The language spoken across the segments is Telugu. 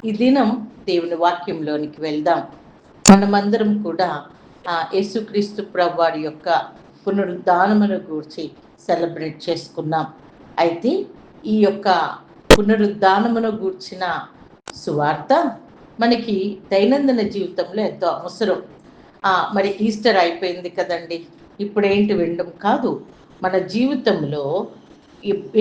ఈ దినం దేవుని వాక్యంలోనికి వెళ్దాం. మనమందరం కూడా యేసుక్రీస్తు ప్రభువారి యొక్క పునరుద్ధానమును గూర్చి సెలబ్రేట్ చేసుకున్నాం. అయితే ఈ యొక్క పునరుద్ధానమును గూర్చిన సువార్త మనకి దైనందిన జీవితంలో ఎంతో అవసరం. మరి ఈస్టర్ అయిపోయింది కదండి. ఇప్పుడేంటి వినడం కాదు. మన జీవితంలో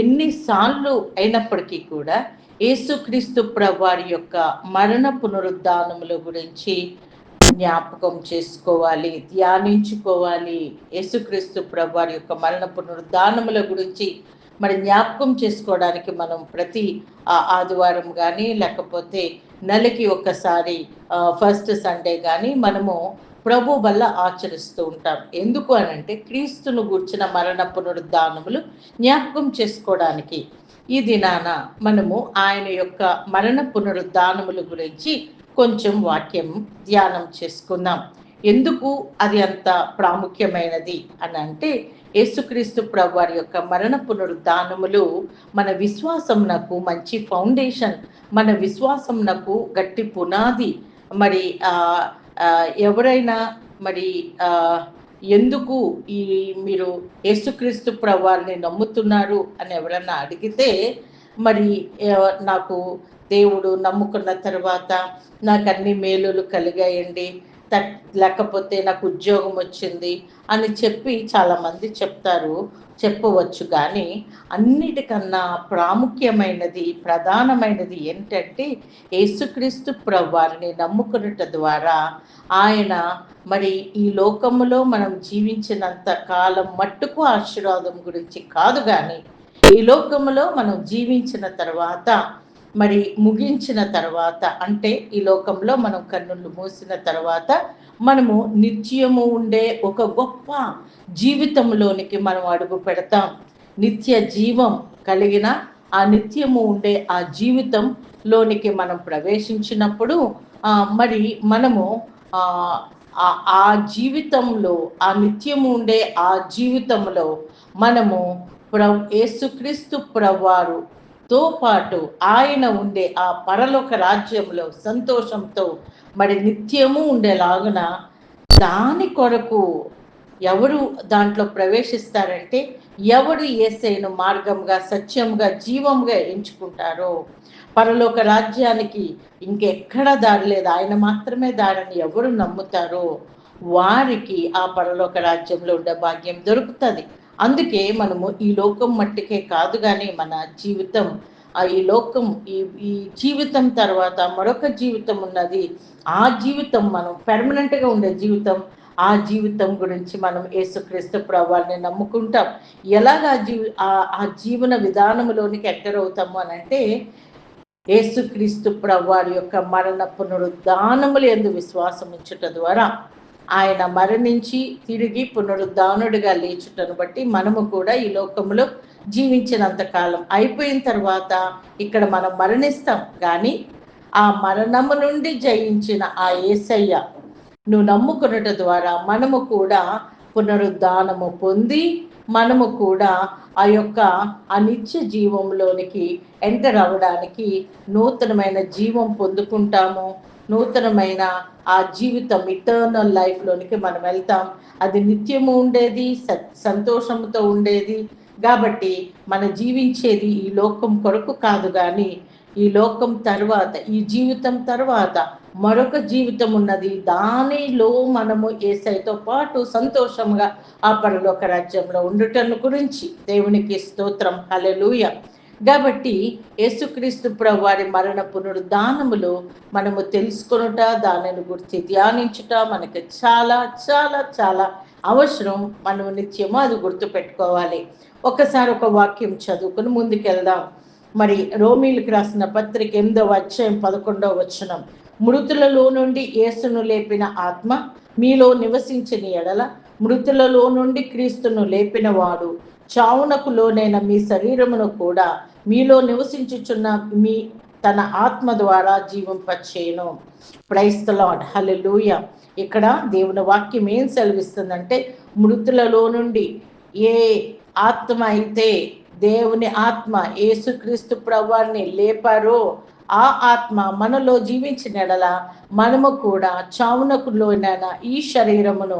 ఎన్నిసార్లు అయినప్పటికీ కూడా యేసుక్రీస్తు ప్రభువారి యొక్క మరణ పునరుద్ధానముల గురించి జ్ఞాపకం చేసుకోవాలి, ధ్యానించుకోవాలి. యేసుక్రీస్తు ప్రభువారి యొక్క మరణ పునరుద్ధానముల గురించి మరి జ్ఞాపకం చేసుకోవడానికి మనం ప్రతి ఆదివారం కానీ లేకపోతే నెలకి ఒకసారి ఫస్ట్ సండే కానీ మనము ప్రభు వల్ల ఆచరిస్తూ ఉంటాం. ఎందుకు అనంటే క్రీస్తును గూర్చిన మరణ పునరుద్ధానములు జ్ఞాపకం చేసుకోవడానికి. ఈ దినాన మనము ఆయన యొక్క మరణ పునరుద్ధానముల గురించి కొంచెం వాక్యం ధ్యానం చేసుకుందాం. ఎందుకు అది అంత ప్రాముఖ్యమైనది అని అంటే, యేసుక్రీస్తు ప్రభువారి యొక్క మరణ పునరుద్ధానములు మన విశ్వాసంనకు మంచి ఫౌండేషన్, మన విశ్వాసంనకు గట్టి పునాది. మరి ఎవరైనా మరి ఎందుకు మీరు యేసుక్రీస్తు ప్రభువారిని నమ్ముతున్నారు అని ఎవరన్నా అడిగితే, మరి నాకు దేవుడు నమ్ముకున్న తర్వాత నాకు అన్ని మేలులు కలిగాయండి, లేకపోతే నాకు ఉద్యోగం వచ్చింది అని చెప్పి చాలామంది చెప్పవచ్చు. కానీ అన్నిటికన్నా ప్రాముఖ్యమైనది, ప్రధానమైనది ఏంటంటే యేసుక్రీస్తు ప్రభువారిని నమ్ముకున్నట ద్వారా ఆయన మరి ఈ లోకములో మనం జీవించినంత కాలం మట్టుకు ఆశీర్వాదం గురించి కాదు, కానీ ఈ లోకములో మనం జీవించిన తర్వాత మరి ముగించిన తర్వాత, అంటే ఈ లోకంలో మనం కన్నులు మూసిన తర్వాత మనము నిత్యము ఉండే ఒక గొప్ప జీవితంలోనికి మనం అడుగు పెడతాం. నిత్య జీవం కలిగిన ఆ నిత్యము ఉండే ఆ జీవితంలోనికి మనం ప్రవేశించినప్పుడు మరి మనము ఆ జీవితంలో, ఆ నిత్యము ఉండే ఆ జీవితంలో మనము యేసుక్రీస్తు ప్రభువారుతో పాటు ఆయన ఉండే ఆ పరలోక రాజ్యంలో సంతోషంతో మరి నిత్యము ఉండేలాగున దాని కొరకు ఎవరు దాంట్లో ప్రవేశిస్తారంటే, ఎవరు యేసయ్యను మార్గంగా, సత్యంగా, జీవంగా ఎంచుకుంటారో, పరలోక రాజ్యానికి ఇంకెక్కడ దారి లేదు, ఆయన మాత్రమే దారిని ఎవరు నమ్ముతారో వారికి ఆ పరలోక రాజ్యంలో ఉండే భాగ్యం దొరుకుతుంది. అందుకే మనము ఈ లోకం మట్టికే కాదు, కానీ మన జీవితం, ఈ లోకం, ఈ జీవితం తర్వాత మరొక జీవితం ఉన్నది. ఆ జీవితం మనం పెర్మనెంట్గా ఉండే జీవితం. ఆ జీవితం గురించి మనం యేసుక్రీస్తు ప్రభువారిని నమ్ముకుంటాం. ఎలాగా ఆ జీవన విధానంలోనికి ఎంటర్ అవుతాము అని అంటే, యేసుక్రీస్తు ప్రభువారి యొక్క మరణ పునరుద్ధానములు యందు విశ్వాసం ఉంచుట ద్వారా ఆయన మరణించి తిరిగి పునరుద్ధానుడిగా లేచుటను బట్టి మనము కూడా ఈ లోకంలో జీవించినంత కాలం అయిపోయిన తర్వాత ఇక్కడ మనం మరణిస్తాం. కానీ ఆ మరణము నుండి జయించిన ఆ యేసయ్య నువ్వు నమ్ముకున్నట ద్వారా మనము కూడా పునరుద్ధానము పొంది మనము కూడా ఆ యొక్క అనిత్య జీవంలోనికి ఎంటర్ అవ్వడానికి నూతనమైన జీవం పొందుకుంటాము. నూతనమైన ఆ జీవితం, ఇటర్నల్ లైఫ్లోనికి మనం వెళ్తాం. అది నిత్యము ఉండేది, సంతోషంతో ఉండేది. కాబట్టి మన జీవించేది ఈ లోకం కొరకు కాదు, కానీ ఈ లోకం తర్వాత, ఈ జీవితం తర్వాత మరొక జీవితం ఉన్నది. దానిలో మనము యేసయ్యతో పాటు సంతోషంగా ఆ పరలోక రాజ్యంలో ఉండుటను గురించి దేవునికి స్తోత్రం, హల్లెలూయా. కాబట్టి యేసుక్రీస్తు ప్రభువారి మరణ పునరుద్ధానములు మనము తెలుసుకొనుట, దానిని గురించి ధ్యానించుట మనకి చాలా చాలా చాలా అవసరం. మనము నిత్యము అది గుర్తుపెట్టుకోవాలి. ఒకసారి ఒక వాక్యం చదువుకుని ముందుకెళ్దాం. మరి రోమీలకు రాసిన పత్రిక 8వ అధ్యాయం 11వ వచనం, మృతులలో నుండి యేసును లేపిన ఆత్మ మీలో నివసించిన ఎడల మృతులలో నుండి క్రీస్తును లేపిన వాడు చావునకు లోనైన మీ శరీరమును కూడా మీలో నివసించుచున్న మీ తన ఆత్మ ద్వారా జీవింపచేయును. ప్రైజ్ ది లార్డ్, హల్లెలూయా. ఇక్కడ దేవుని వాక్యం ఏం సెలవిస్తుందంటే, మృతులలో నుండి ఏ ఆత్మ అయితే దేవుని ఆత్మ యేసుక్రీస్తు ప్రభువారిని లేపారో ఆ ఆత్మ మనలో జీవించిన ఎడల మనము కూడా చావునకు లోనైన ఈ శరీరమును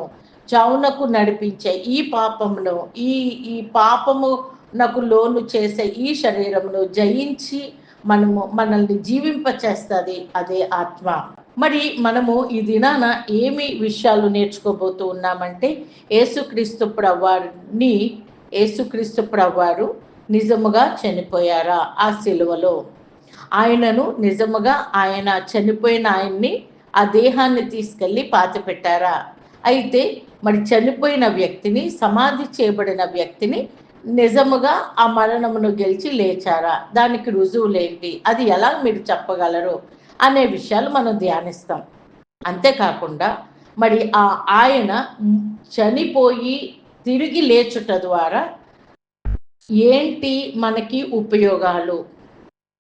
చావునకు నడిపించే ఈ పాపమును ఈ ఈ పాపమునకు లోను చేసే ఈ శరీరమును జయించి మనల్ని జీవింపచేస్తుంది అదే ఆత్మ. మరి మనము ఈ దినాన ఏమి విషయాలు నేర్చుకోబోతూ ఉన్నామంటే యేసుక్రీస్తు ప్రభువారు నిజముగా చనిపోయారా ఆ సిలువలో? ఆయనను నిజముగా ఆయన చనిపోయిన ఆయన్ని ఆ దేహాన్ని తీసుకెళ్ళి పాతిపెట్టారా? అయితే మరి చనిపోయిన వ్యక్తిని, సమాధి చేయబడిన వ్యక్తిని నిజముగా ఆ మరణమును గెలిచి లేచారా? దానికి రుజువులేంటి? అది ఎలా మీరు చెప్పగలరు అనే విషయాలు మనం ధ్యానిస్తాం. అంతేకాకుండా మరి ఆయన చనిపోయి తిరిగి లేచుట ద్వారా ఏంటి మనకి ఉపయోగాలు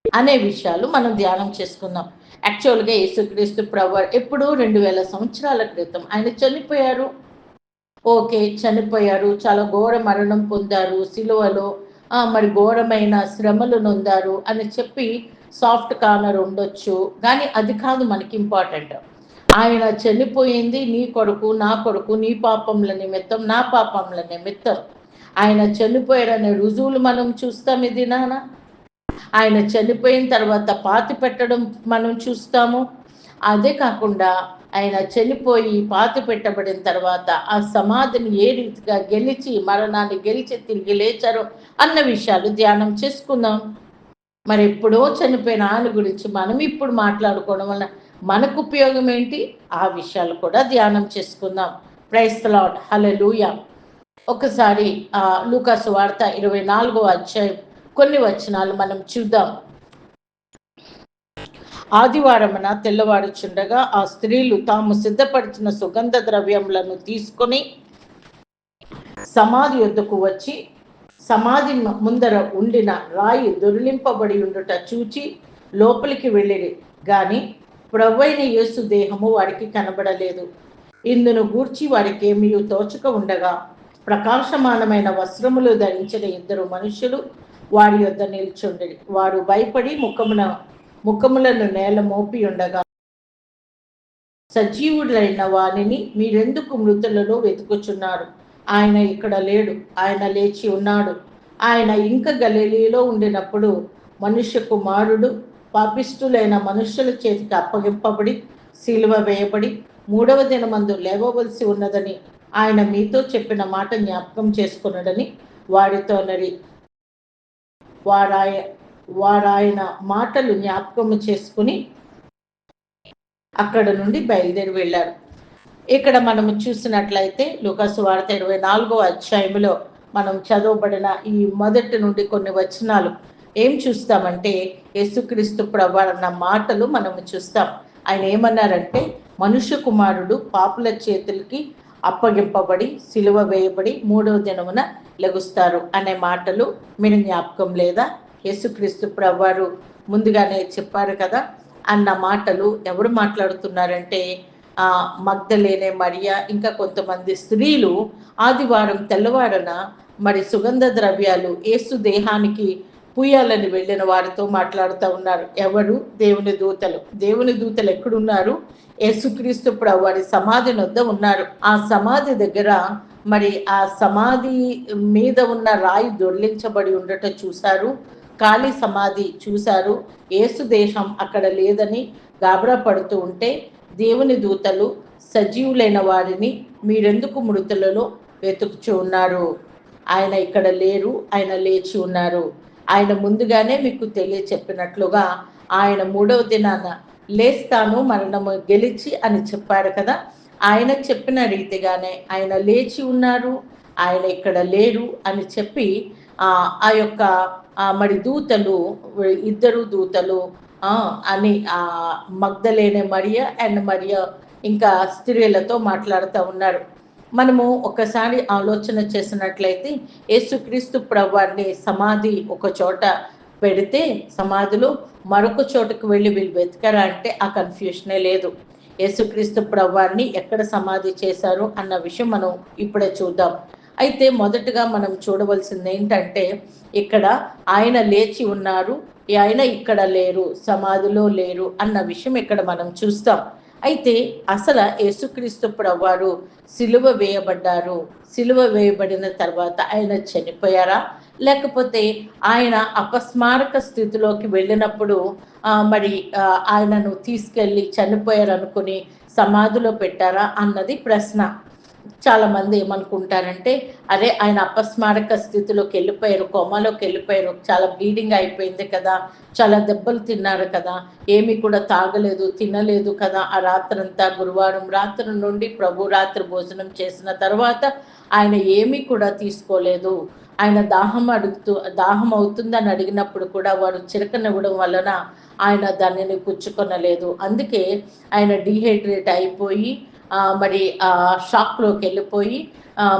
అనే విషయాలు మనం ధ్యానం చేసుకుందాం. యాక్చువల్గా యేసుక్రీస్తు ప్రభువారు ఎప్పుడు 2000 సంవత్సరాల క్రితం ఆయన చనిపోయారు. ఓకే, చనిపోయారు, చాలా ఘోర మరణం పొందారు సిలువలో, మరి ఘోరమైన శ్రమలు నొందారు అని చెప్పి సాఫ్ట్ కార్నర్ ఉండొచ్చు, కానీ అది కాదు మనకి ఇంపార్టెంట్. ఆయన చనిపోయింది నీ కొరకు, నా కొరకు, నీ పాపముల నిమిత్తం, నా పాపముల నిమిత్తం ఆయన చనిపోయారనే రుజువులు మనం చూస్తాం ఇది నాన్న. ఆయన చనిపోయిన తర్వాత పాతి పెట్టడం మనం చూస్తాము. అదే కాకుండా ఆయన చనిపోయి పాతి పెట్టబడిన తర్వాత ఆ సమాధిని ఏ రీతిగా గెలిచి, మరణాన్ని గెలిచి తిరిగి లేచారో అన్న విషయాలు ధ్యానం చేసుకుందాం. మరి ఎప్పుడో చనిపోయిన ఆయన గురించి మనం ఇప్పుడు మాట్లాడుకోవడం వల్ల మనకు ఉపయోగం ఏంటి? ఆ విషయాలు కూడా ధ్యానం చేసుకుందాం. ప్రైజ్ ది లార్డ్, హల్లెలూయా. ఒకసారి లూకా సువార్త 24వ అధ్యాయం కొన్ని వచనాలు మనం చూద్దాం. ఆదివారమున తెల్లవారుచుండగా ఆ స్త్రీలు తాము సిద్ధపరిచిన సుగంధ ద్రవ్యములను తీసుకొని సమాధి యొద్దకు వచ్చి సమాధి ముందర ఉండిన రాయి దొరిలింపబడి ఉండుట చూచి లోపలికి వెళ్ళిరి, గాని ప్రభువైన యేసు దేహము వారికి కనబడలేదు. ఇందును గూర్చి వారికి ఏమీ తోచక ఉండగా ప్రకాశమానమైన వస్త్రములు ధరించిన 2 మనుషులు వారి యొద్ద నిల్చుండిరి. వారు భయపడి ముఖములను నేల మోపి ఉండగా, సజీవుడైన వానిని మీరెందుకు మృతులలో వెతుకుచున్నారు? ఆయన ఇక్కడ లేడు, ఆయన లేచి ఉన్నాడు. ఆయన ఇంకా గలిలయలో ఉండినప్పుడు మనుష్య కుమారుడు పాపిష్టులైన మనుష్యుల చేతికి అప్పగింపబడి సిలువ వేయబడి 3వ దినమందు లేవవలసి ఉన్నదని ఆయన మీతో చెప్పిన మాట జ్ఞాపకం చేసుకున్నాడని వారితో అన్నది. వారాయన మాటలు జ్ఞాపకము చేసుకుని అక్కడ నుండి బయలుదేరి వెళ్ళారు. ఇక్కడ మనము చూసినట్లయితే లూకా సువార్త 24వ అధ్యాయంలో మనం చదవబడిన ఈ మొదటి నుండి కొన్ని వచనాలు ఏం చూస్తామంటే యేసుక్రీస్తు ప్రభువారు అన్న మాటలు మనము చూస్తాం. ఆయన ఏమన్నారంటే, మనుష్య కుమారుడు పాపుల చేతులకి అప్పగింపబడి సిలువ వేయబడి 3వ దినమున లెగుస్తారు అనే మాటలు మీరు జ్ఞాపకం లేదా? యేసుక్రీస్తు ప్రభువారు ముందుగానే చెప్పారు కదా. అన్న మాటలు ఎవరు మాట్లాడుతున్నారంటే మగ్దలేనే మరియా, ఇంకా కొంతమంది స్త్రీలు ఆదివారం తెల్లవారన మరి సుగంధ ద్రవ్యాలు యేసు దేహానికి పూయాలని వెళ్ళిన వారితో మాట్లాడుతూ ఉన్నారు. ఎవరు? దేవుని దూతలు. దేవుని దూతలు ఎక్కడున్నారు? యేసుక్రీస్తు ప్రభువారి సమాధి వద్ద ఉన్నారు. ఆ సమాధి దగ్గర మరి ఆ సమాధి మీద ఉన్న రాయి దొర్లించబడి ఉండటం చూశారు. ఖాళీ సమాధి చూశారు. యేసు దేహం అక్కడ లేదని గాబరా పడుతూ ఉంటే దేవుని దూతలు సజీవులైన వారిని మీరెందుకు మృతులలో వెతుకుచూ ఉన్నారు? ఆయన ఇక్కడ లేరు, ఆయన లేచి ఉన్నారు. ఆయన ముందుగానే మీకు తెలియచెప్పినట్లుగా ఆయన 3వ దినాన లేస్తాను, మరణము గెలిచి అని చెప్పారు కదా. ఆయన చెప్పిన రీతిగానే ఆయన లేచి ఉన్నారు, ఆయన ఇక్కడ లేరు అని చెప్పి ఆ యొక్క మరి దూతలు, 2 దూతలు అని మగ్దలేనే మరియా అండ్ మరియా ఇంకా స్త్రీలతో మాట్లాడుతూ ఉన్నారు. మనము ఒకసారి ఆలోచన చేసినట్లయితే యేసుక్రీస్తు ప్రభువారిని సమాధి ఒక చోట పెడితే సమాధిలో మరొక చోటకు వెళ్ళి వీళ్ళు వెతకరా అంటే ఆ కన్ఫ్యూషనే లేదు. యేసుక్రీస్తు ప్రభువారిని ఎక్కడ సమాధి చేశారు అన్న విషయం మనం ఇప్పుడే చూద్దాం. అయితే మొదటగా మనం చూడవలసింది ఏంటంటే, ఇక్కడ ఆయన లేచి ఉన్నారు, ఆయన ఇక్కడ లేరు, సమాధిలో లేరు అన్న విషయం ఇక్కడ మనం చూస్తాం. అయితే అసలు యేసుక్రీస్తు ప్రభువారు సిలువ వేయబడ్డారు. సిలువ వేయబడిన తర్వాత ఆయన చనిపోయారా? లేకపోతే ఆయన అపస్మారక స్థితిలోకి వెళ్ళినప్పుడు మరి ఆయనను తీసుకెళ్ళి చనిపోయారనుకుని సమాధిలో పెట్టారా అన్నది ప్రశ్న. చాలామంది ఏమనుకుంటారంటే, అరే ఆయన అపస్మారక స్థితిలోకి వెళ్ళిపోయారు, కోమాలోకి వెళ్ళిపోయారు, చాలా బ్లీడింగ్ అయిపోయింది కదా, చాలా దెబ్బలు తిన్నారు కదా, ఏమీ కూడా తాగలేదు, తినలేదు కదా ఆ రాత్రంతా. గురువారం రాత్రి నుండి ప్రభు రాత్రి భోజనం చేసిన తర్వాత ఆయన ఏమీ కూడా తీసుకోలేదు. ఆయన దాహం అవుతుందని అడిగినప్పుడు కూడా వారు చిరకనివ్వడం వలన ఆయన దానిని పుచ్చుకొనలేదు. అందుకే ఆయన డీహైడ్రేట్ అయిపోయి మరి షాక్లోకి వెళ్ళిపోయి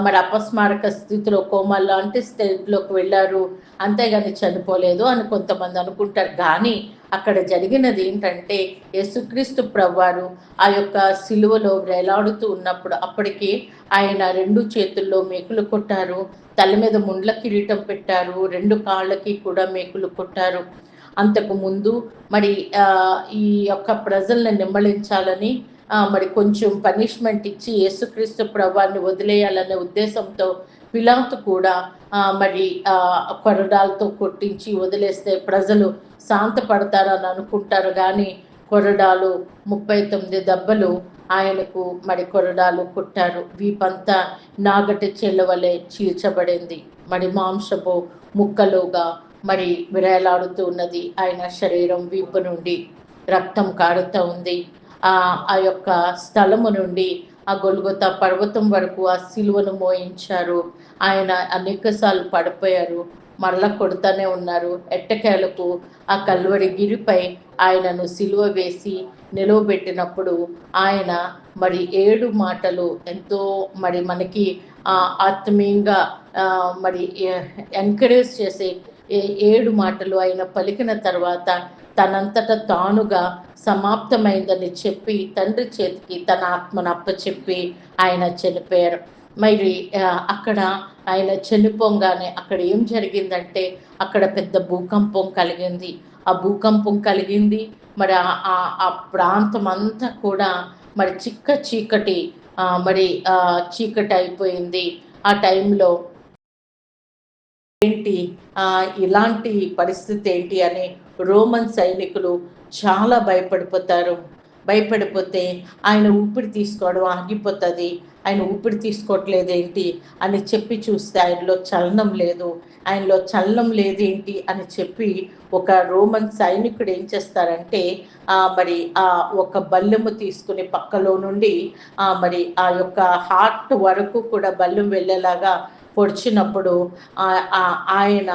మరి అపస్మారక స్థితిలో కోమా లాంటి స్థితిలోకి వెళ్ళారు, అంతేగాని చనిపోలేదు అని కొంతమంది అనుకుంటారు. కానీ అక్కడ జరిగినది ఏంటంటే, యేసుక్రీస్తు ప్రభువారు ఆ యొక్క సిలువలో వేలాడుతూ ఉన్నప్పుడు అప్పటికి ఆయన 2 చేతుల్లో మేకులు కొట్టారు, తల మీద ముండ్ల కిరీటం పెట్టారు, 2 కాళ్ళకి కూడా మేకులు కొట్టారు. అంతకు ముందు మరి ఈ యొక్క ప్రజల్ని నిమ్మళించాలని మరి కొంచెం పనిష్మెంట్ ఇచ్చి యేసుక్రీస్తు ప్రభువాన్ని వదిలేయాలనే ఉద్దేశంతో పిలాతు కూడా మరి కొరడాలతో కొట్టించి వదిలేస్తే ప్రజలు శాంతపడతారని అనుకుంటారు. కానీ కొరడాలు 39 దెబ్బలు ఆయనకు మరి కొరడాలు కొట్టారు. వీపంతా నాగటి చెల్లవలే చీల్చబడింది. మరి మాంసపు ముక్కలుగా మరి విరేలాడుతూ ఉన్నది ఆయన శరీరం. వీపు నుండి రక్తం కారుతూ ఉంది. ఆ యొక్క స్థలము నుండి ఆ గొల్గొతా పర్వతం వరకు ఆ సిలువను మోయించారు. ఆయన అనేకసార్లు పడిపోయారు, మరలా కొడుతూనే ఉన్నారు. ఎట్టకేలకు ఆ కల్వరి గిరిపై ఆయనను సిలువ వేసి నిలువబెట్టినప్పుడు ఆయన మరి 7 మాటలు ఎంతో మరి మనకి ఆత్మీయంగా మరి ఎంకరేజ్ చేసే 7 మాటలు ఆయన పలికిన తర్వాత తనంతట తానుగా సమాప్తమైందని చెప్పి తండ్రి చేతికి తన ఆత్మను అప్పచెప్పి ఆయన చనిపోయారు. మరి అక్కడ ఆయన చనిపోగానే అక్కడ ఏం జరిగిందంటే, అక్కడ పెద్ద భూకంపం కలిగింది. ఆ భూకంపం కలిగింది. మరి ఆ ప్రాంతం అంతా కూడా మరి చీకటి మరి చీకటి అయిపోయింది. ఆ టైంలో ఏంటి ఇలాంటి పరిస్థితి ఏంటి అని రోమన్ సైనికులు చాలా భయపడిపోతే ఆయన ఊపిరి తీసుకోవడం ఆగిపోతుంది, ఆయన ఊపిరి తీసుకోవట్లేదేంటి అని చెప్పి చూస్తే ఆయనలో చలనం లేదేంటి అని చెప్పి ఒక రోమన్ సైనికుడు ఏం చేస్తారంటే మరి ఒక బల్లెము తీసుకుని పక్కలో నుండి మరి ఆ యొక్క హార్ట్ వరకు కూడా బల్లెం వెళ్ళేలాగా పొడిచినప్పుడు ఆయన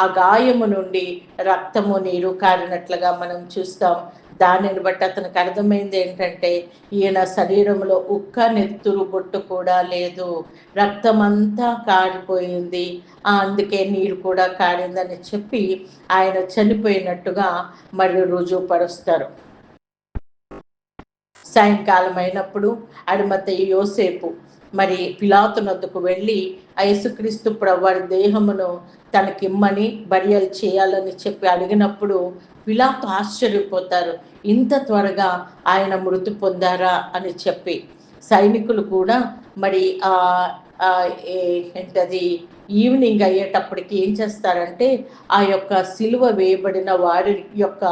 ఆ గాయము నుండి రక్తము నీరు కారినట్లుగా మనం చూస్తాం. దానిని బట్టి అతనికి అర్థమైంది ఏంటంటే, ఈయన శరీరంలో ఉక్క నెత్తురు బొట్టు కూడా లేదు, రక్తమంతా కారిపోయింది, అందుకే నీరు కూడా కారిందని చెప్పి ఆయన చనిపోయినట్టుగా మరి రుజువుపరుస్తారు. సాయంకాలం అయినప్పుడు అరిమతయి యోసేపు మరి పిలాతునొద్దకు వెళ్ళి యేసుక్రీస్తు ప్రభువారి దేహమును తనకిమ్మని బరియలు చేయాలని చెప్పి అడిగినప్పుడు పిలాతు ఆశ్చర్యపోతారు, ఇంత త్వరగా ఆయన మృతి పొందారా అని చెప్పి. సైనికులు కూడా మరి ఏంటది ఈవినింగ్ అయ్యేటప్పటికి ఏం చేస్తారంటే ఆ యొక్క సిలువ వేయబడిన వారి యొక్క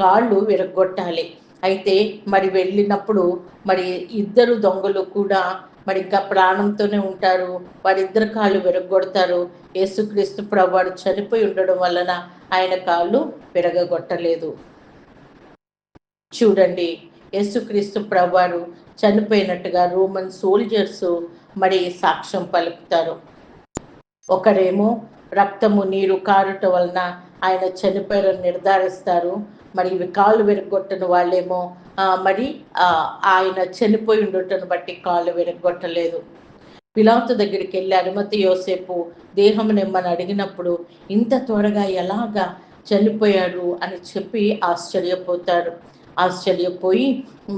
కాళ్ళు విరగొట్టాలి. అయితే మరి వెళ్ళినప్పుడు మరి 2 దొంగలు కూడా మరి ఇంకా ప్రాణంతోనే ఉంటారు, వారిద్దరు కాళ్ళు విరగొడతారు. యేసుక్రీస్తు ప్రభువారు చనిపోయి ఉండడం వలన ఆయన కాళ్ళు విరగొట్టలేదు. చూడండి, యేసుక్రీస్తు ప్రభువారు చనిపోయినట్టుగా రోమన్ సోల్జర్స్ మరి సాక్ష్యం పలుకుతారు. ఒకరేమో రక్తము నీరు కారుట వలన ఆయన చనిపోయారని నిర్ధారిస్తారు. మరి ఇవి కాళ్ళు విరగొట్టని వాళ్ళేమో మరి ఆయన చనిపోయి ఉండటను బట్టి కాళ్ళు విరగొట్టలేదు. పిలాతు దగ్గరికి వెళ్ళి అరిమతయి యోసేపు దేహం నిమ్మని అడిగినప్పుడు ఇంత త్వరగా ఎలాగా చనిపోయారు అని చెప్పి ఆశ్చర్యపోతారు. ఆశ్చర్యపోయి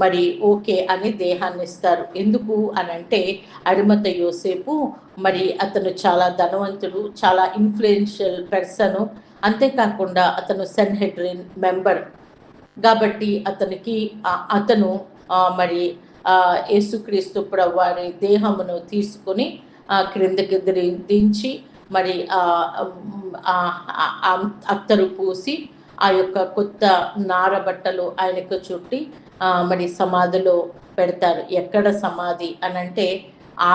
మరి ఓకే అని దేహాన్ని ఇస్తారు. ఎందుకు అనంటే అరిమత యోసేపు మరి అతను చాలా ధనవంతుడు, చాలా ఇన్ఫ్లుయెన్షియల్ పర్సను. అంతేకాకుండా అతను సెన్‌హెడ్రిన్ మెంబర్. కాబట్టి అతనికి అతను మరి యేసుక్రీస్తు ప్రభువారి దేహమును తీసుకొని క్రిందకి దించి మరి అత్తరు పూసి ఆ యొక్క కొత్త నార బట్టలు ఆయనకు చుట్టి మరి సమాధిలో పెడతారు. ఎక్కడ సమాధి అనంటే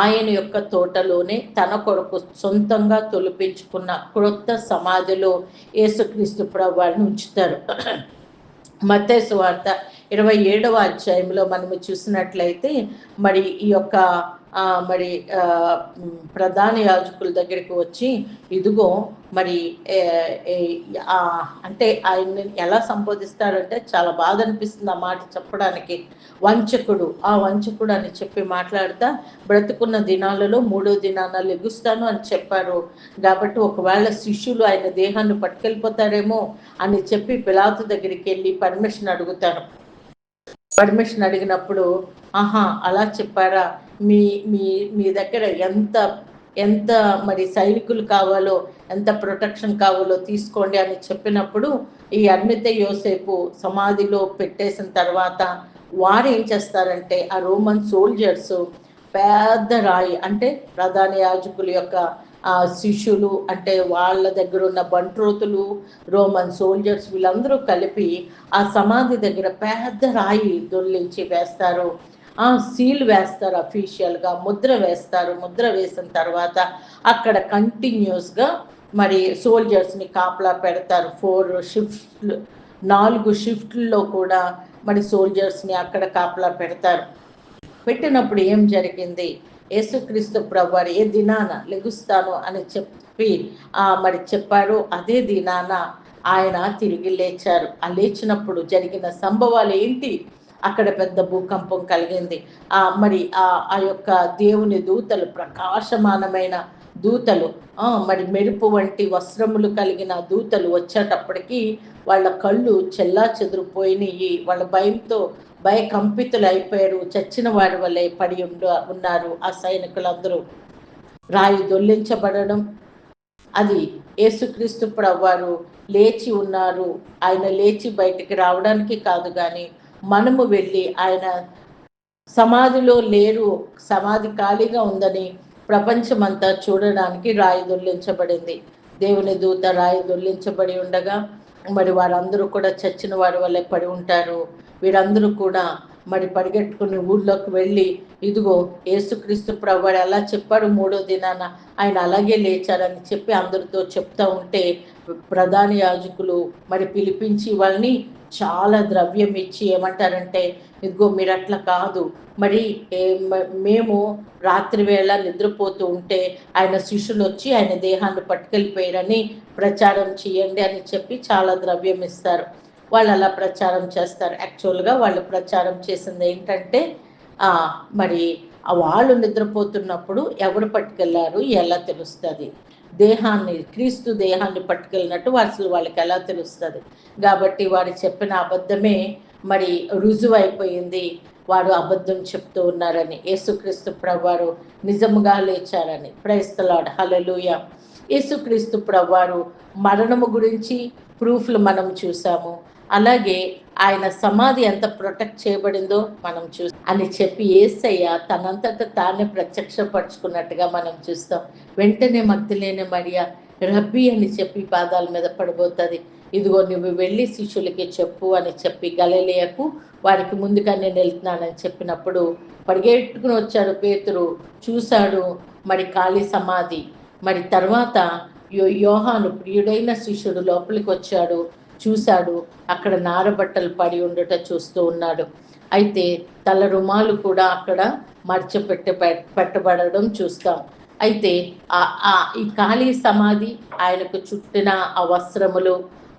ఆయన యొక్క తోటలోనే తన కొరకు సొంతంగా తొలిపించుకున్న క్రొత్త సమాధిలో యేసుక్రీస్తు ప్రభువారిని ఉంచుతారు. మత్తయి సువార్త 27వ అధ్యాయంలో మనము చూసినట్లయితే మరి ఈ యొక్క మరి ప్రధాన యాజకుల దగ్గరికి వచ్చి ఇదిగో మరి అంటే ఆయన్ని ఎలా సంబోధిస్తాడంటే చాలా బాధ అనిపిస్తుంది ఆ మాట చెప్పడానికి. వంచకుడు, ఆ వంచకుడు అని చెప్పి మాట్లాడుతా బ్రతుకున్న దినాలలో 3వ దినాన లెగుస్తాను అని చెప్పారు. కాబట్టి ఒకవేళ శిష్యులు ఆయన దేహాన్ని పట్టుకెళ్ళిపోతారేమో అని చెప్పి పిలాతు దగ్గరికి వెళ్ళి పర్మిషన్ అడుగుతాను. పర్మిషన్ అడిగినప్పుడు అలా చెప్పారా, మీ మీ మీ దగ్గర ఎంత ఎంత మరి సైనికులు కావాలో, ఎంత ప్రొటెక్షన్ కావాలో తీసుకోండి అని చెప్పినప్పుడు ఈ అరిమతయి యోసేపు సమాధిలో పెట్టేసిన తర్వాత వారు ఏం చేస్తారంటే ఆ రోమన్ సోల్జర్స్ పెద్ద రాయి, అంటే ప్రధాన యాజకుల యొక్క శిష్యులు, అంటే వాళ్ళ దగ్గర ఉన్న బంట్రోతులు, రోమన్ సోల్జర్స్ వీళ్ళందరూ కలిపి ఆ సమాధి దగ్గర పెద్ద రాయి దొర్లించి వేస్తారు. సీల్ వేస్తారు, అఫీషియల్గా ముద్ర వేస్తారు. ముద్ర వేసిన తర్వాత అక్కడ కంటిన్యూస్గా మరి సోల్జర్స్ని కాపలా పెడతారు. 4 షిఫ్ట్లో కూడా మరి సోల్జర్స్ని అక్కడ కాపలా పెడతారు. పెట్టినప్పుడు ఏం జరిగింది, యేసుక్రీస్తు ప్రభువారు ఏ దినాన లెగుస్తాను అని చెప్పి మరి చెప్పారు. అదే దినాన ఆయన తిరిగి లేచారు. ఆ లేచినప్పుడు జరిగిన సంభవాలు ఏంటి, అక్కడ పెద్ద భూకంపం కలిగింది. మరి ఆ యొక్క దేవుని దూతలు, ప్రకాశమానమైన దూతలు, మరి మెరుపు వంటి వస్త్రములు కలిగిన దూతలు వచ్చేటప్పటికి వాళ్ళ కళ్ళు చెల్లా చెదిరిపోయినాయి. వాళ్ళ భయంతో భయకంపితులు అయిపోయారు. చచ్చిన వారి వల్లే పడి ఉన్నారు ఆ సైనికులందరూ. రాయి దొల్లించబడడం, అది యేసుక్రీస్తు ప్రభువారు లేచి ఉన్నారు, ఆయన లేచి బయటికి రావడానికి కాదు, కానీ మనము వెళ్ళి ఆయన సమాధిలో లేరు, సమాధి ఖాళీగా ఉందని ప్రపంచమంతా చూడడానికి రాయి దొల్లించబడింది. దేవుని దూత రాయి దొల్లించబడి ఉండగా మరి వారందరూ కూడా చచ్చిన వారి వల్లే పడి ఉంటారు. వీరందరూ కూడా మరి పరిగెట్టుకుని ఊళ్ళోకి వెళ్ళి ఇదిగో యేసుక్రీస్తు ప్రభువారు ఎలా చెప్పారు 3వ దినాన ఆయన అలాగే లేచారని చెప్పి అందరితో చెప్తా ఉంటే ప్రధాన యాజకులు మరి పిలిపించి వాళ్ళని చాలా ద్రవ్యం ఇచ్చి ఏమంటారంటే, ఇదిగో మీరు అట్లా కాదు, మరి మేము రాత్రి వేళ నిద్రపోతూ ఉంటే ఆయన శిష్యులు వచ్చి ఆయన దేహాన్ని పట్టుకెళ్ళిపోయారని ప్రచారం చేయండి అని చెప్పి చాలా ద్రవ్యం ఇస్తారు. వాళ్ళు అలా ప్రచారం చేస్తారు. యాక్చువల్గా వాళ్ళు ప్రచారం చేసింది ఏంటంటే మరి వాళ్ళు నిద్రపోతున్నప్పుడు ఎవరు పట్టుకెళ్ళారు ఎలా తెలుస్తుంది, క్రీస్తు దేహాన్ని పట్టుకెళ్ళినట్టు అసలు వాళ్ళకి ఎలా తెలుస్తుంది. కాబట్టి వారు చెప్పిన అబద్ధమే మరి రుజువు అయిపోయింది. వారు అబద్ధం చెప్తూ ఉన్నారని, యేసుక్రీస్తు ప్రభువారు నిజముగా లేచారని. ప్రైజ్ ది లార్డ్, హల్లెలూయా. యేసుక్రీస్తు ప్రభువారు మరణము గురించి ప్రూఫ్లు మనం చూసాము. అలాగే ఆయన సమాధి ఎంత ప్రొటెక్ట్ చేయబడిందో మనం అని చెప్పి యేసయ్య తనంతట తానే ప్రత్యక్షపరుచుకున్నట్టుగా మనం చూస్తాం. వెంటనే మగ్దలేనే మరియా రబ్బీ అని చెప్పి పాదాల మీద పడిపోతుంది. ఇదిగో నువ్వు వెళ్ళి శిష్యులకి చెప్పు అని చెప్పి గలిలయకు వారికి ముందుగా నేను వెళ్తున్నానని చెప్పినప్పుడు పరిగెట్టుకుని వచ్చాడు పేతురు, చూశాడు మరి ఖాళీ సమాధి. మరి తర్వాత యోహాను ప్రియుడైన శిష్యుడు లోపలికి వచ్చాడు, చూశాడు, అక్కడ నారబట్టలు పడి ఉండట చూస్తూ ఉన్నాడు. అయితే తల రుమాలు కూడా అక్కడ పెట్టబడడం చూస్తాం. అయితే ఈ ఖాళీ సమాధి, ఆయనకు చుట్టిన ఆ వస్త్రములు,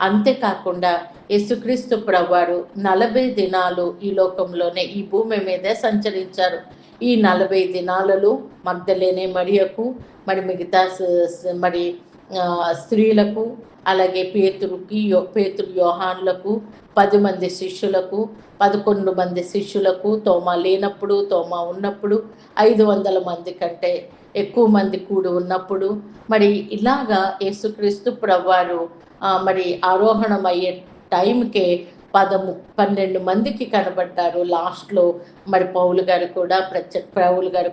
అంతేకాకుండా యేసుక్రీస్తు ప్రభువారు 40 దినాలు ఈ లోకంలోనే ఈ భూమి మీదే సంచరించారు. ఈ 40 దినాలలో మగ్దలేనే మరియకు మరి మిగతా మరి స్త్రీలకు, అలాగే పేతురు యోహాన్లకు, 10 మంది శిష్యులకు, 11 మంది శిష్యులకు, తోమా లేనప్పుడు, తోమా ఉన్నప్పుడు, 500 మంది కంటే ఎక్కువ మంది కూడి ఉన్నప్పుడు, మరి ఇలాగా యేసుక్రీస్తు ప్రభువారు మరి ఆరోహణం అయ్యే టైంకే 12 మందికి కనబడ్డారు. లాస్ట్లో మరి పౌలు గారు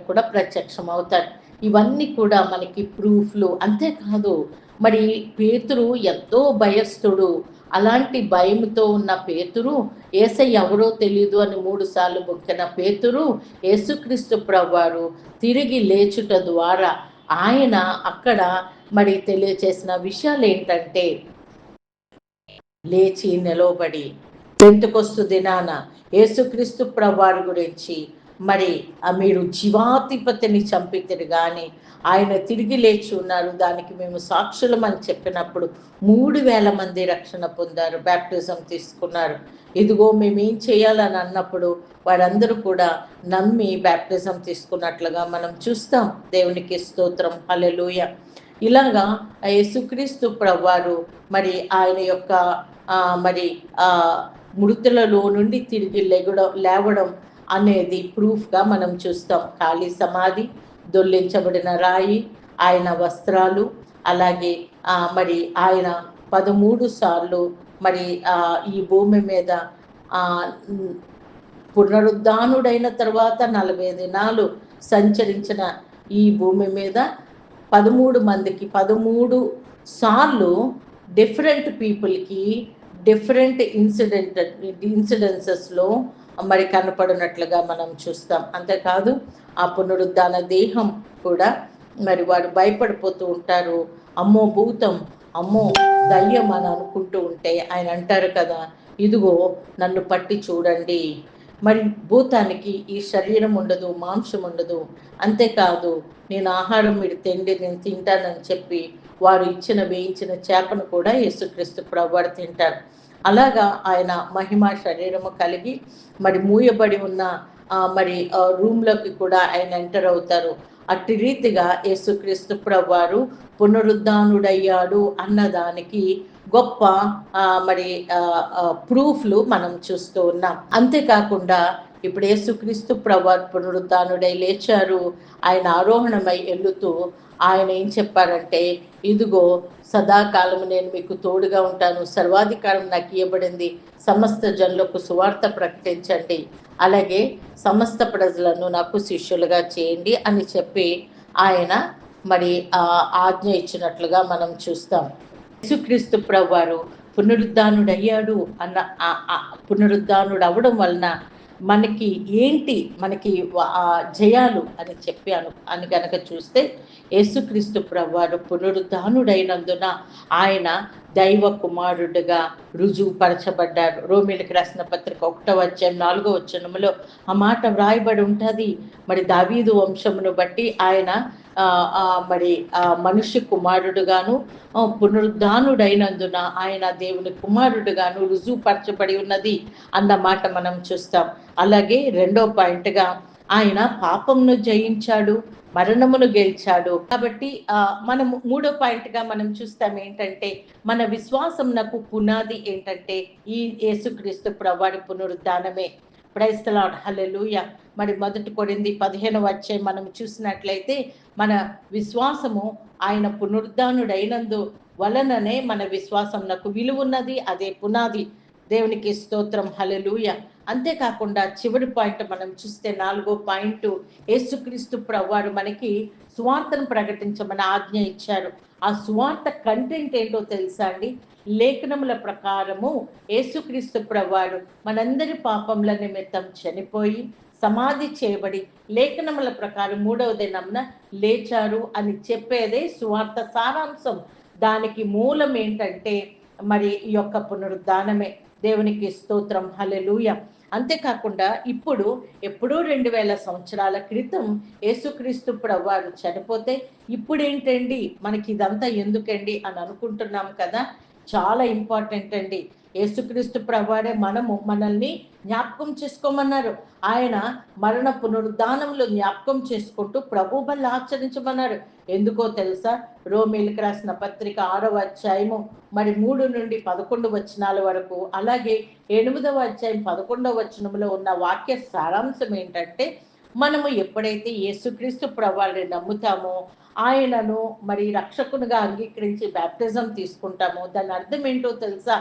కూడా ప్రత్యక్షం అవుతారు. ఇవన్నీ కూడా మనకి ప్రూఫ్లు. అంతేకాదు, మరి పేతురు ఎంతో భయస్థుడు. అలాంటి భయంతో ఉన్న పేతురు, యేసయ్య ఎవరో తెలియదు అని 3 సార్లు మొక్కిన పేతురు, యేసుక్రీస్తు ప్రభువారు తిరిగి లేచుట ద్వారా ఆయన అక్కడ మరి తెలియచేసిన విషయాలు ఏంటంటే, లేచి నిలవబడి పెంతెకొస్తు దినాన యేసుక్రీస్తు ప్రభువారి గురించి మరి మీరు జీవాధిపతిని చంపితిరి కానీ ఆయన తిరిగి లేచి ఉన్నారు, దానికి మేము సాక్షులం అని చెప్పినప్పుడు 3000 మంది రక్షణ పొందారు, బ్యాప్టిజం తీసుకున్నారు. ఇదిగో మేమేం చేయాలని అన్నప్పుడు వారందరూ కూడా నమ్మి బ్యాప్టిజం తీసుకున్నట్లుగా మనం చూస్తాం. దేవునికి స్తోత్రం, హల్లెలూయా. ఇలాగా యేసుక్రీస్తు ప్రభువారు మరి ఆయన యొక్క మరి మృతులలో నుండి తిరిగి లేవడం అనేది ప్రూఫ్గా మనం చూస్తాం. ఖాళీ సమాధి, దొల్లించబడిన రాయి, ఆయన వస్త్రాలు, అలాగే మరి ఆయన 13 సార్లు మరి ఈ భూమి మీద పునరుద్ధానుడైన తర్వాత 40 దినాలు సంచరించిన ఈ భూమి మీద 13 మందికి 13 సార్లు డిఫరెంట్ పీపుల్కి డిఫరెంట్ ఇన్సిడెన్సెస్లో మరి కనపడినట్లుగా మనం చూస్తాం. అంతేకాదు ఆ పునరుద్ధాన దేహం కూడా మరి వారు భయపడిపోతూ ఉంటారు. అమ్మో భూతం, అమ్మో దయ్యం అని అనుకుంటూ ఉంటే ఆయన అంటారు కదా, ఇదిగో నన్ను పట్టి చూడండి. మరి భూతానికి ఈ శరీరం ఉండదు, మాంసం ఉండదు. అంతేకాదు నేను ఆహారం మీరు తిండి నేను తింటానని చెప్పి వారు వేయించిన చేపను కూడా యేసుక్రీస్తు ప్రభువారు తింటారు. అలాగా ఆయన మహిమ శరీరము కలిగి మరి మూయబడి ఉన్న మరి రూమ్లోకి కూడా ఆయన ఎంటర్ అవుతారు. అట్టి రీతిగా యేసుక్రీస్తు ప్రభువారు పునరుద్ధానుడయ్యాడు అన్నదానికి గొప్ప మరి ప్రూఫ్లు మనం చూస్తూ ఉన్నాం. అంతేకాకుండా ఇప్పుడు యేసుక్రీస్తు ప్రభువారు పునరుద్ధానుడై లేచారు. ఆయన ఆరోహణమై వెళుతూ ఆయన ఏం చెప్పారంటే, ఇదిగో సదాకాలము నేను మీకు తోడుగా ఉంటాను, సర్వాధికారం నాకు ఇవ్వబడింది, సమస్త జనులకు సువార్త ప్రకటించండి, అలాగే సమస్త ప్రజలను నాకు శిష్యులుగా చేయండి అని చెప్పి ఆయన మరి ఆజ్ఞ ఇచ్చినట్లుగా మనం చూస్తాం. యేసుక్రీస్తు ప్రభువారు పునరుద్ధానుడయ్యాడు అన్న పునరుద్ధానుడు అవ్వడం వలన మనకి ఏంటి, మనకి జయాలు అని చెప్పి అని గనక చూస్తే, యేసుక్రీస్తు ప్రభువారు పునరుద్ధానుడైనందున ఆయన దైవ కుమారుడిగా రుజువుపరచబడ్డారు. రోమీలకు రాసిన పత్రిక 1వ అధ్యాయం 4వ వచనములో ఆ మాట వ్రాయబడి ఉంటుంది. మరి దావీదు వంశమును బట్టి ఆయన మరి మనుష్య కుమారుడుగాను పునరుద్ధానుడైనందున ఆయన దేవుని కుమారుడుగాను రుజువుపరచబడి ఉన్నది అన్న మాట మనం చూస్తాం. అలాగే 2వ పాయింట్గా ఆయన పాపమును జయించాడు, మరణమును గెలిచాడు. కాబట్టి మనం 3వ పాయింట్గా మనం చూస్తాం ఏంటంటే, మన విశ్వాసం నాకు పునాది ఏంటంటే ఈ యేసుక్రీస్తు ప్రభువారి పునరుద్ధానమే. ప్రైజ్ ది లార్డ్, హల్లెలూయా. మరి 1 కొరింథీ 15వ అధ్యాయం మనం చూసినట్లయితే మన విశ్వాసము ఆయన పునరుద్ధానుడైనందు వలననే మన విశ్వాసం నాకు విలువన్నది, అదే పునాది. దేవునికి స్తోత్రం, హల్లెలూయా. అంతేకాకుండా చివరి పాయింట్ మనం చూస్తే 4వ పాయింట్, యేసుక్రీస్తు ప్రభువారు మనకి సువార్తను ప్రకటించమని ఆజ్ఞ ఇచ్చారు. ఆ సువార్త కంటెంట్ ఏంటో తెలుసా అండి? లేఖనముల ప్రకారము యేసుక్రీస్తు ప్రభువారు మనందరి పాపముల నిమిత్తం చనిపోయి సమాధి చేయబడి లేఖనముల ప్రకారం 3వ దినమున లేచారు అని చెప్పేదే సువార్త సారాంశం. దానికి మూలం ఏంటంటే మరి ఈ యొక్క పునరుద్ధానమే. దేవునికి స్తోత్రం, హల్లెలూయా. అంతేకాకుండా ఎప్పుడూ 2000 సంవత్సరాల క్రితం యేసుక్రీస్తు ప్రభువారు చనిపోతే ఇప్పుడేంటండి మనకి ఇదంతా ఎందుకండి అని అనుకుంటున్నాం కదా. చాలా ఇంపార్టెంట్ అండి. యేసుక్రీస్తు ప్రభువారే మనల్ని జ్ఞాపకం చేసుకోమన్నారు. ఆయన మరణ పునరుద్ధానంలో జ్ఞాపకం చేసుకుంటూ ప్రభు బలి ఆచరించమన్నారు. ఎందుకో తెలుసా? రోమీయులకు రాసిన పత్రిక 6వ అధ్యాయము 3 నుండి 11 వచనాల వరకు, అలాగే 8వ అధ్యాయం 11వ వచనంలో ఉన్న వాక్య సారాంశం ఏంటంటే, మనము ఎప్పుడైతే యేసుక్రీస్తు ప్రభువారిని నమ్ముతామో, ఆయనను రక్షకునిగా అంగీకరించి బ్యాప్టిజం తీసుకుంటామో, దాని అర్థం ఏంటో తెలుసా?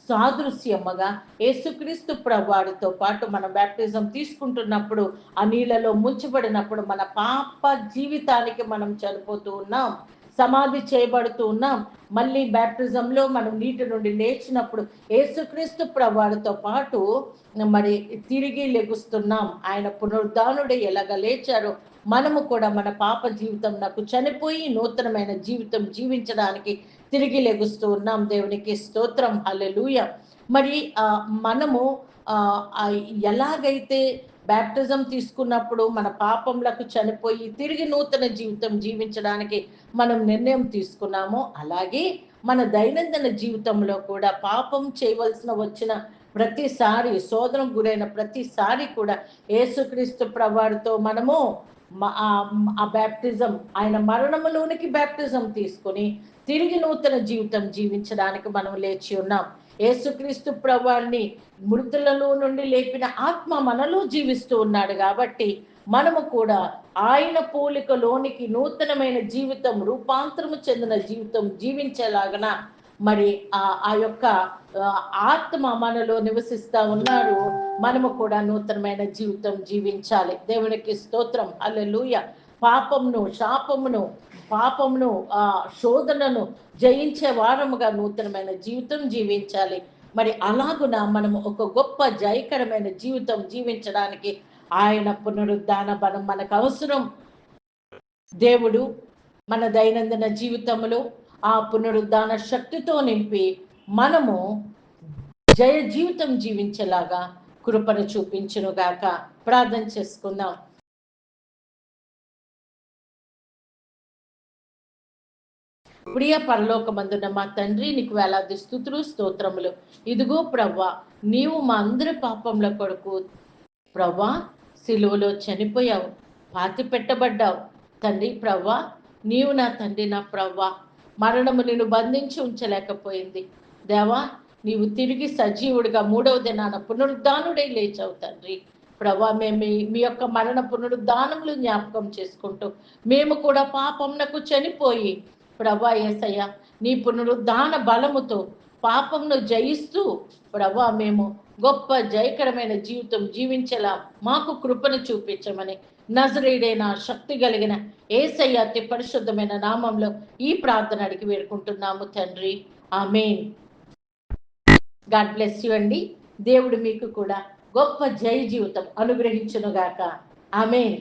సాదృశ్యముగా యేసుక్రీస్తు ప్రభువారితో పాటు మనం బ్యాప్టిజం తీసుకుంటున్నప్పుడు, ఆ నీళ్ళలో ముంచబడినప్పుడు మన పాప జీవితానికి మనం చనిపోతూ ఉన్నాం, సమాధి చేయబడుతూ ఉన్నాం. మళ్ళీ బ్యాప్టిజంలో మనం నీటి నుండి లేచినప్పుడు యేసుక్రీస్తు ప్రభువారితో పాటు తిరిగి లెగుస్తున్నాం. ఆయన పునరుద్ధానుడే ఎలాగ లేచారో మనము కూడా మన పాప జీవితం నాకు చనిపోయి నూతనమైన జీవితం జీవించడానికి తిరిగి లెగుస్తూ ఉన్నాం. దేవునికి స్తోత్రం, హల్లెలూయా. మనము ఎలాగైతే బ్యాప్టిజం తీసుకున్నప్పుడు మన పాపంలకు చనిపోయి తిరిగి నూతన జీవితం జీవించడానికి మనం నిర్ణయం తీసుకున్నామో, అలాగే మన దైనందిన జీవితంలో కూడా పాపం చేయవలసిన వచ్చిన ప్రతిసారి, శోధనకు గురైన ప్రతిసారి కూడా యేసుక్రీస్తు ప్రభువారితో మనము ఆ బ్యాప్టిజం, ఆయన మరణములోనికి బ్యాప్టిజం తీసుకొని తిరిగి నూతన జీవితం జీవించడానికి మనం లేచి ఉన్నాం. యేసుక్రీస్తు ప్రభువారిని మృతులలో నుండి లేపిన ఆత్మ మనలో జీవిస్తూ ఉన్నాడు కాబట్టి మనము కూడా ఆయన పోలికలోనికి నూతనమైన జీవితం, రూపాంతరము చెందిన జీవితం జీవించేలాగన ఆ యొక్క ఆత్మ మనలో నివసిస్తా ఉన్నారు. మనము కూడా నూతనమైన జీవితం జీవించాలి. దేవునికి స్తోత్రం, హల్లెలూయా. పాపమును శోధనను జయించే వారముగా నూతనమైన జీవితం జీవించాలి. అలాగున మనము ఒక గొప్ప జయకరమైన జీవితం జీవించడానికి ఆయన పునరుద్ధాన బలం మనకు అవసరం. దేవుడు మన దైనందిన జీవితంలో ఆ పునరుద్ధాన శక్తితో నింపి మనము జయ జీవితం జీవించేలాగా కృపను చూపించునుగాక. ప్రార్థన చేసుకుందాం. ప్రియ పరలోకమందున మా తండ్రి, నీకు వేలాది స్తుతులు స్తోత్రములు. ఇదిగో ప్రవ్వా, నీవు మా అందరి పాపంల కొరకు ప్రవ్వా సిలువలో చనిపోయావు, పాతి పెట్టబడ్డావు తండ్రి. ప్రవ్వా, నీవు నా తండ్రి, నా ప్రవ్వా, మరణము నిన్ను బంధించి ఉంచలేకపోయింది దేవా. నీవు తిరిగి సజీవుడిగా 3వ దినాన పునరుద్ధానుడై లేచావు తండ్రి. ప్రభా, మేము మీ యొక్క మరణ పునరుద్ధానములు జ్ఞాపకం చేసుకుంటూ మేము కూడా పాపమునకు చనిపోయి ప్రభా యేసయ్య నీ పునరుద్ధాన బలముతో పాపమును జయిస్తూ ప్రభా మేము గొప్ప జయకరమైన జీవితం జీవించేలా మాకు కృపను చూపించమని నజరేయుడైన శక్తి కలిగిన యేసయ్య అతి పరిశుద్ధమైన నామంలో ఈ ప్రార్థన అడిగి వేడుకుంటున్నాము తండ్రి. ఆమేన్. గాడ్ బ్లెస్ యు అండి. దేవుడు మీకు కూడా గొప్ప జయ జీవితం అనుగ్రహించునుగాక. ఆమేన్.